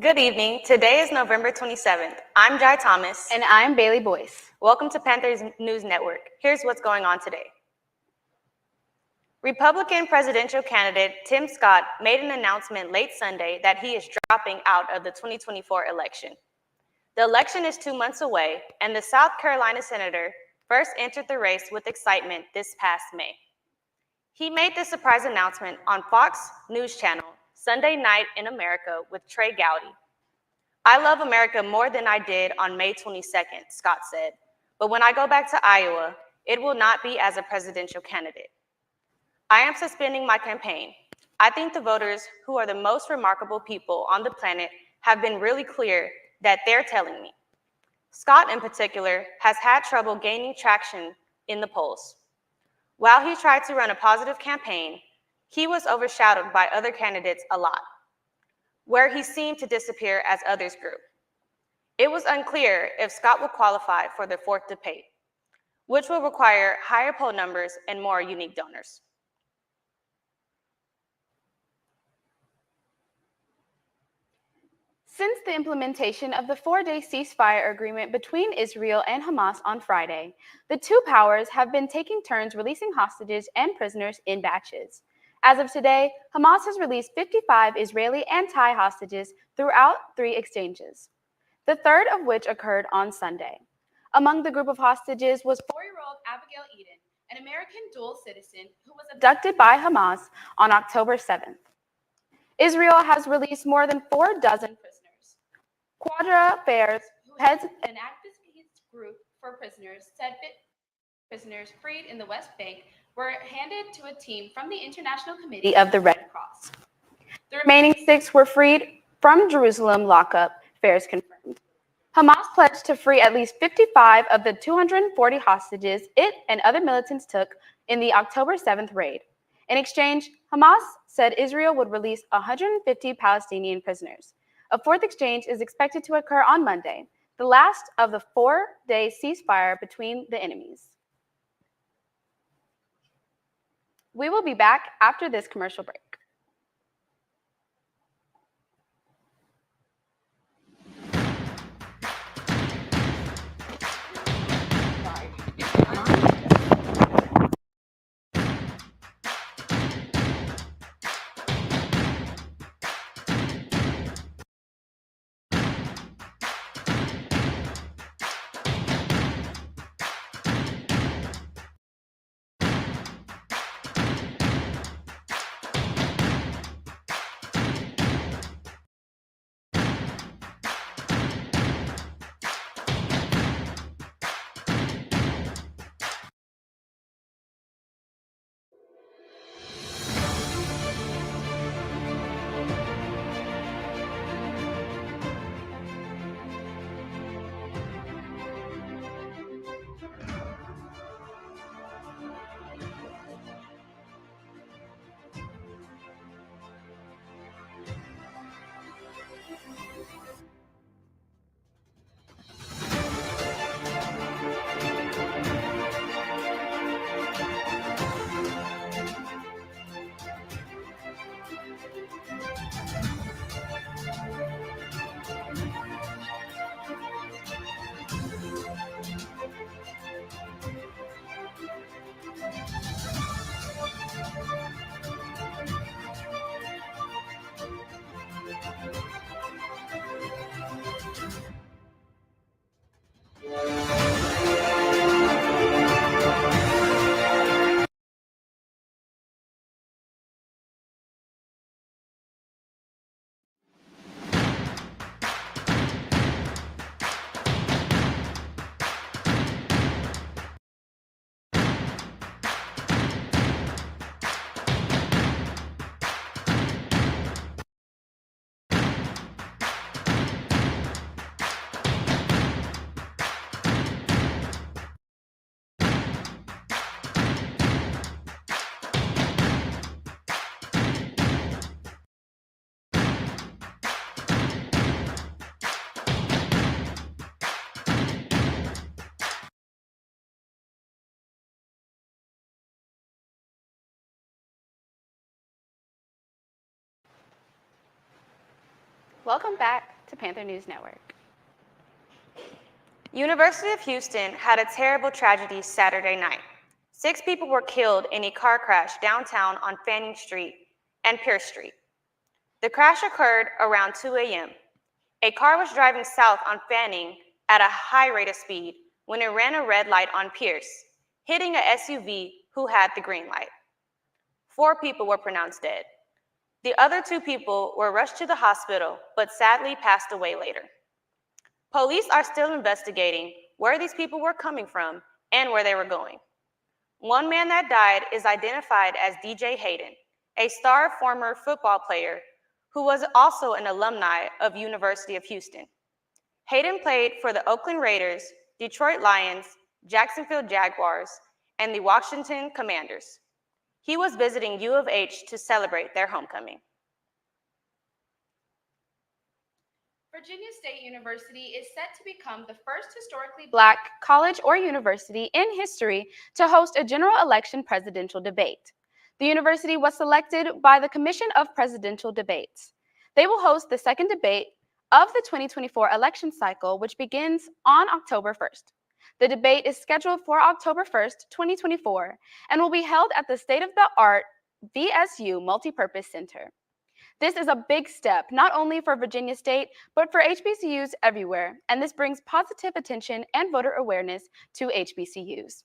Good evening. Today is November 27th. I'm Jai Thomas. And I'm Bailey Boyce. Welcome to Panther's News Network. Here's what's going on today. Republican presidential candidate Tim Scott made an announcement late Sunday that he is dropping out of the 2024 election. The election is 2 months away, and the South Carolina senator first entered the race with excitement this past May. He made this surprise announcement on Fox News Channel Sunday Night in America with Trey Gowdy. "I love America more than I did on May 22nd, Scott said, but when I go back to Iowa, it will not be as a presidential candidate. I am suspending my campaign. I think the voters, who are the most remarkable people on the planet, have been really clear that they're telling me." Scott, in particular, has had trouble gaining traction in the polls. While he tried to run a positive campaign, he was overshadowed by other candidates a lot, where he seemed to disappear as others grew. It was unclear if Scott would qualify for the fourth debate, which will require higher poll numbers and more unique donors. Since the implementation of the 4-day ceasefire agreement between Israel and Hamas on Friday, the two powers have been taking turns releasing hostages and prisoners in batches. As of today, Hamas has released 55 Israeli and Thai hostages throughout 3 exchanges, the third of which occurred on Sunday. Among the group of hostages was 4-year-old Abigail Eden, an American dual citizen who was abducted by Hamas on October 7th. Israel has released more than 4 dozen prisoners. Quadra Affairs, who heads an activist group for prisoners, said prisoners freed in the West Bank were handed to a team from the International Committee of the Red Cross. The remaining 6 were freed from Jerusalem lockup, Affairs confirmed. Hamas pledged to free at least 55 of the 240 hostages it and other militants took in the October 7th raid. In exchange, Hamas said Israel would release 150 Palestinian prisoners. A fourth exchange is expected to occur on Monday, the last of the 4-day ceasefire between the enemies. We will be back after this commercial break. Welcome back to Panther News Network. University of Houston had a terrible tragedy Saturday night. 6 people were killed in a car crash downtown on Fanning Street and Pierce Street. The crash occurred around 2 a.m. A car was driving south on Fanning at a high rate of speed when it ran a red light on Pierce, hitting a SUV who had the green light. 4 people were pronounced dead. The other 2 people were rushed to the hospital, but sadly passed away later. Police are still investigating where these people were coming from and where they were going. One man that died is identified as DJ Hayden, a star former football player who was also an alumni of University of Houston. Hayden played for the Oakland Raiders, Detroit Lions, Jacksonville Jaguars, and the Washington Commanders. He was visiting U of H to celebrate their homecoming. Virginia State University is set to become the first historically Black college or university in history to host a general election presidential debate. The university was selected by the Commission of Presidential Debates. They will host the second debate of the 2024 election cycle, which begins on October 1st. The debate is scheduled for October 1st, 2024, and will be held at the state-of-the-art VSU Multipurpose Center. This is a big step, not only for Virginia State, but for HBCUs everywhere, and this brings positive attention and voter awareness to HBCUs.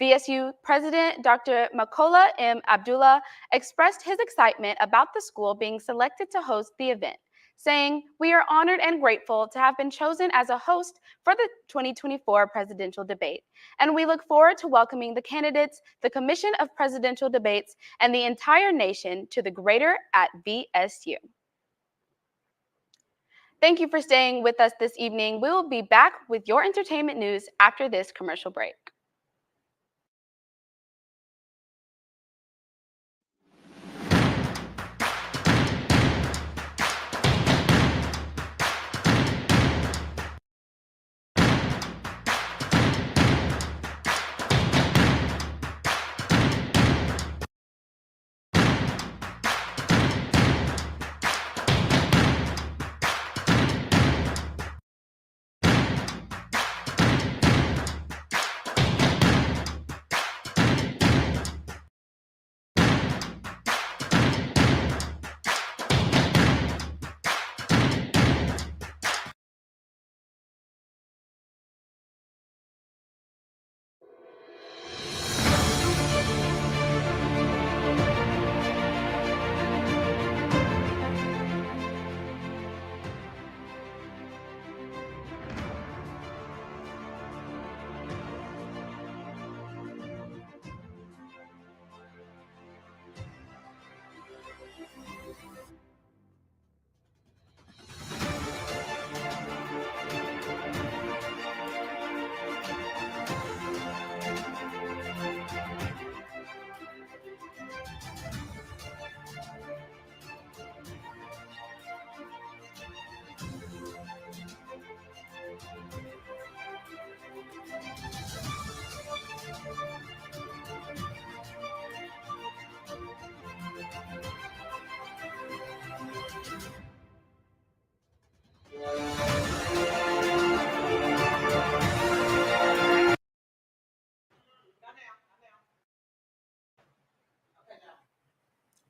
VSU President Dr. Makola M. Abdullah expressed his excitement about the school being selected to host the event, saying, "We are honored and grateful to have been chosen as a host for the 2024 presidential debate, and we look forward to welcoming the candidates, the Commission of Presidential Debates, and the entire nation to the greater at VSU." Thank you for staying with us this evening. We will be back with your entertainment news after this commercial break.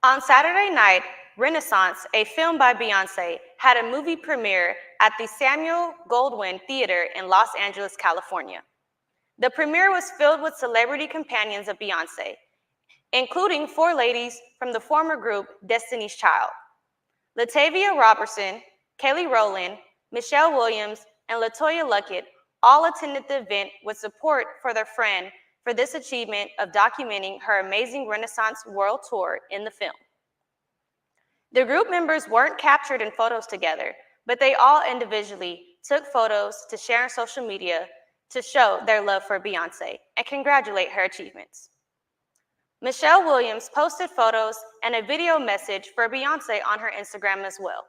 On Saturday night, Renaissance, a film by Beyoncé, had a movie premiere at the Samuel Goldwyn Theater in Los Angeles, California. The premiere was filled with celebrity companions of Beyoncé, including 4 ladies from the former group Destiny's Child. Latavia Robertson, Kelly Rowland, Michelle Williams, and LaToya Luckett all attended the event with support for their friend for this achievement of documenting her amazing Renaissance world tour in the film. The group members weren't captured in photos together, but they all individually took photos to share on social media to show their love for Beyoncé and congratulate her achievements. Michelle Williams posted photos and a video message for Beyoncé on her Instagram as well.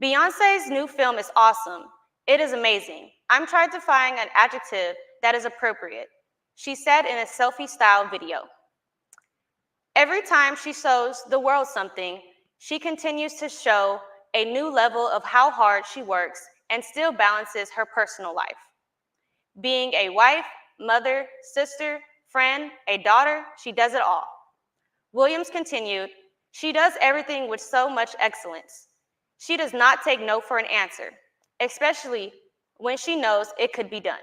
Beyoncé's new film is awesome. It is amazing. I'm trying to find an adjective that is appropriate, she said in a selfie-style video. Every time she shows the world something, she continues to show a new level of how hard she works and still balances her personal life. Being a wife, mother, sister, friend, a daughter, she does it all. Williams continued, she does everything with so much excellence. She does not take no for an answer, especially when she knows it could be done.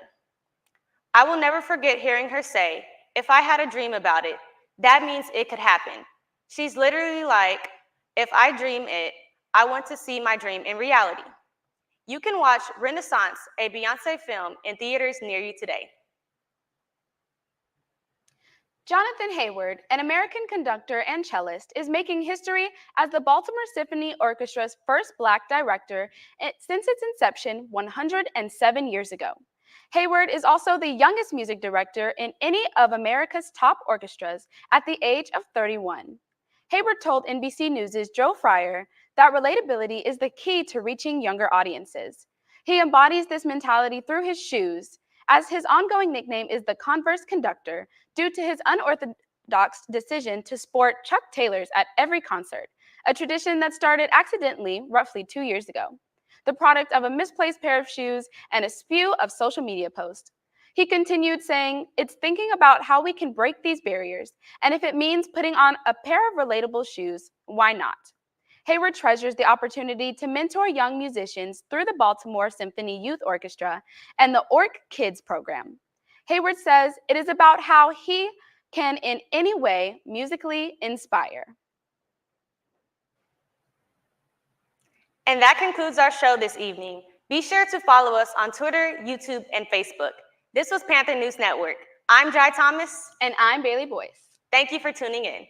I will never forget hearing her say, if I had a dream about it, that means it could happen. She's literally like, if I dream it, I want to see my dream in reality. You can watch Renaissance, a Beyoncé film, in theaters near you today. Jonathan Hayward, an American conductor and cellist, is making history as the Baltimore Symphony Orchestra's first Black director since its inception 107 years ago. Hayward is also the youngest music director in any of America's top orchestras at the age of 31. Hayward told NBC News' Joe Fryer that relatability is the key to reaching younger audiences. He embodies this mentality through his shoes, as his ongoing nickname is the Converse Conductor, due to his unorthodox decision to sport Chuck Taylors at every concert, a tradition that started accidentally roughly 2 years ago, the product of a misplaced pair of shoes and a spew of social media posts. He continued saying, it's thinking about how we can break these barriers, and if it means putting on a pair of relatable shoes, why not? Hayward treasures the opportunity to mentor young musicians through the Baltimore Symphony Youth Orchestra and the Orc Kids program. Hayward says it is about how he can in any way musically inspire. And that concludes our show this evening. Be sure to follow us on Twitter, YouTube, and Facebook. This was Panther News Network. I'm Jai Thomas. And I'm Bailey Boyce. Thank you for tuning in.